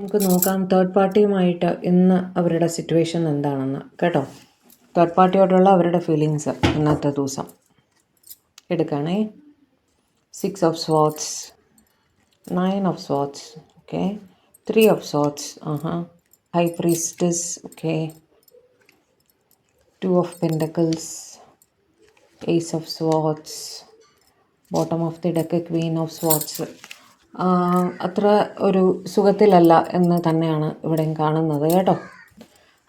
നമുക്ക് നോക്കാം തേർഡ് പാർട്ടിയുമായിട്ട് ഇന്ന് അവരുടെ സിറ്റുവേഷൻ എന്താണെന്ന് കേട്ടോ. തേർഡ് പാർട്ടിയോടുള്ള അവരുടെ ഫീലിങ്സ് ഇന്നത്തെ ദിവസം എടുക്കുകയാണേ. 6 of Swords, 9 of Swords, okay, 3 of Swords, High Priestess, okay, 2 of Pentacles, Ace of Swords, bottom of the deck, Queen of Swords. അത്ര ഒരു സുഖത്തിലല്ല എന്ന് തന്നെയാണ് ഇവിടെയും കാണുന്നത് കേട്ടോ.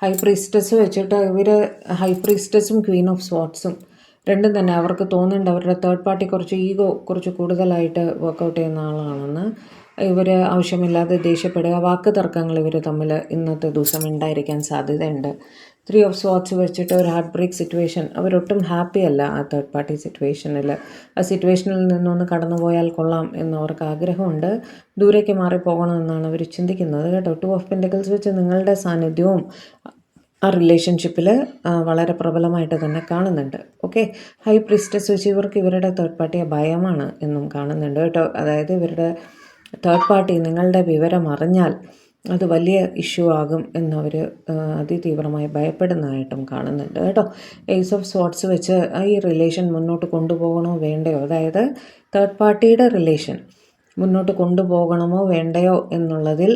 ഹൈ പ്രീസ്റ്റസ് വെച്ചിട്ട് ഇവർ ഹൈ പ്രീസ്റ്റസും ക്വീൻ ഓഫ് സ്വാർട്സും രണ്ടും തന്നെ അവർക്ക് തോന്നുന്നുണ്ട് അവരുടെ തേർഡ് പാർട്ടി കുറച്ച് ഈഗോ കുറച്ച് കൂടുതലായിട്ട് വർക്കൗട്ട് ചെയ്യുന്ന ആളാണെന്ന്. ഇവർ ആവശ്യമില്ലാതെ ദേഷ്യപ്പെടുക, വാക്ക് തർക്കങ്ങൾ ഇവർ തമ്മിൽ ഇന്നത്തെ ദിവസം ഉണ്ടായിരിക്കാൻ സാധ്യതയുണ്ട്. 3 of Swords വെച്ചിട്ട് ഒരു ഹാർട്ട് ബ്രേക്ക് സിറ്റുവേഷൻ. അവരൊട്ടും ഹാപ്പി അല്ല ആ തേർഡ് പാർട്ടി സിറ്റുവേഷനിൽ. ആ സിറ്റുവേഷനിൽ നിന്നൊന്ന് കടന്നു പോയാൽ കൊള്ളാം എന്നവർക്ക് ആഗ്രഹമുണ്ട്. ദൂരേക്ക് മാറിപ്പോകണമെന്നാണ് അവർ ചിന്തിക്കുന്നത് കേട്ടോ. 2 of Pentacles വെച്ച് നിങ്ങളുടെ സാന്നിധ്യവും ആ റിലേഷൻഷിപ്പിൽ വളരെ പ്രബലമായിട്ട് തന്നെ കാണുന്നുണ്ട്. ഓക്കെ, ഹൈ പ്രീസ്റ്റസ് വെച്ച് ഇവർക്ക് ഇവരുടെ തേർഡ് പാർട്ടിയെ ഭയമാണ് എന്നും കാണുന്നുണ്ട് കേട്ടോ. അതായത് ഇവരുടെ തേർഡ് പാർട്ടി നിങ്ങളുടെ വിവരം അറിഞ്ഞാൽ അത് വലിയ ഇഷ്യൂ ആകും എന്നവർ അതിതീവ്രമായി ഭയപ്പെടുന്നതായിട്ടും കാണുന്നുണ്ട് കേട്ടോ. ഏസ് ഓഫ് സ്വാർട്സ് വെച്ച് ഈ റിലേഷൻ മുന്നോട്ട് കൊണ്ടുപോകണോ വേണ്ടയോ, അതായത് തേർഡ് പാർട്ടിയുടെ റിലേഷൻ മുന്നോട്ട് കൊണ്ടുപോകണമോ വേണ്ടയോ എന്നുള്ളതിൽ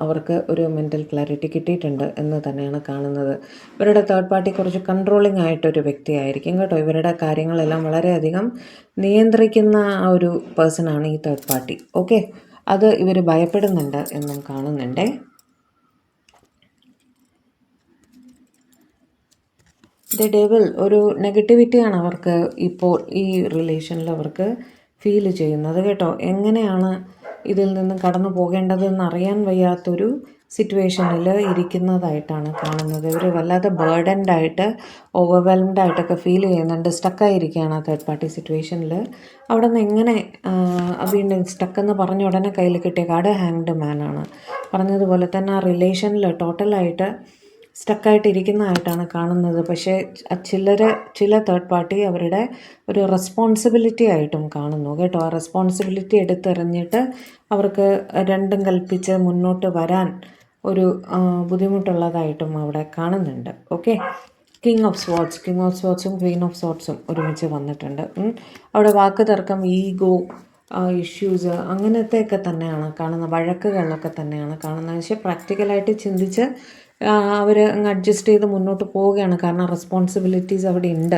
അവർക്ക് ഒരു മെൻ്റൽ ക്ലാരിറ്റി കിട്ടിയിട്ടുണ്ട് എന്ന് തന്നെയാണ് കാണുന്നത്. ഇവരുടെ തേർഡ് പാർട്ടി കുറച്ച് കൺട്രോളിംഗ് ആയിട്ടൊരു വ്യക്തിയായിരിക്കും കേട്ടോ. ഇവരുടെ കാര്യങ്ങളെല്ലാം വളരെയധികം നിയന്ത്രിക്കുന്ന ആ ഒരു പേഴ്സണാണ് ഈ തേർഡ് പാർട്ടി. ഓക്കെ, അത് ഇവർ ഭയപ്പെടുന്നുണ്ട് എന്നും കാണുന്നുണ്ട്. ദ ഡെവിൾ ഒരു നെഗറ്റിവിറ്റിയാണ് അവർക്ക് ഇപ്പോൾ ഈ റിലേഷനിൽ അവർക്ക് ഫീൽ ചെയ്യുന്നത് കേട്ടോ. എങ്ങനെയാണ് ഇതിൽ നിന്ന് കടന്നു പോകേണ്ടതെന്ന് അറിയാൻ വയ്യാത്തൊരു സിറ്റുവേഷനിൽ ഇരിക്കുന്നതായിട്ടാണ് കാണുന്നത്. ഇവർ വല്ലാതെ ബേർഡൻഡായിട്ട് ഓവർവെൽംഡായിട്ടൊക്കെ ഫീൽ ചെയ്യുന്നുണ്ട്. സ്റ്റക്കായിരിക്കുകയാണ് ആ തേർഡ് പാർട്ടി സിറ്റുവേഷനിൽ. അവിടെ നിന്ന് എങ്ങനെ വീണ്ടും സ്റ്റക്കെന്ന് പറഞ്ഞ ഉടനെ കയ്യിൽ കിട്ടിയ കാർഡ് ഹാങ്ഡ് മാനാണ്. പറഞ്ഞതുപോലെ തന്നെ ആ റിലേഷനിൽ ടോട്ടലായിട്ട് സ്റ്റക്കായിട്ട് ഇരിക്കുന്നതായിട്ടാണ് കാണുന്നത്. പക്ഷേ ചില തേർഡ് പാർട്ടി അവരുടെ ഒരു റെസ്പോൺസിബിലിറ്റി ആയിട്ടും കാണുന്നു കേട്ടോ. ആ റെസ്പോൺസിബിലിറ്റി എടുത്തെറിഞ്ഞിട്ട് അവർക്ക് രണ്ടും കൽപ്പിച്ച് മുന്നോട്ട് വരാൻ ഒരു ബുദ്ധിമുട്ടുള്ളതായിട്ടും അവിടെ കാണുന്നുണ്ട്. ഓക്കെ, കിങ് ഓഫ് സ്വാർഡ്സും ക്വീൻ ഓഫ് സ്വാർഡ്സും ഒരുമിച്ച് വന്നിട്ടുണ്ട്. അവിടെ വാക്ക് തർക്കം, ഈഗോ ഇഷ്യൂസ് അങ്ങനത്തെയൊക്കെ തന്നെയാണ് കാണുന്നത്. വഴക്കുകളൊക്കെ തന്നെയാണ് കാണുന്നത്. പക്ഷേ പ്രാക്ടിക്കലായിട്ട് ചിന്തിച്ച് അവർ അങ്ങ് അഡ്ജസ്റ്റ് ചെയ്ത് മുന്നോട്ട് പോവുകയാണ്. കാരണം റെസ്പോൺസിബിലിറ്റീസ് അവിടെ ഉണ്ട്,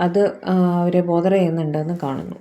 അത് അവരെ ബോധർ ചെയ്യുന്നുണ്ടെന്ന് കാണുന്നു.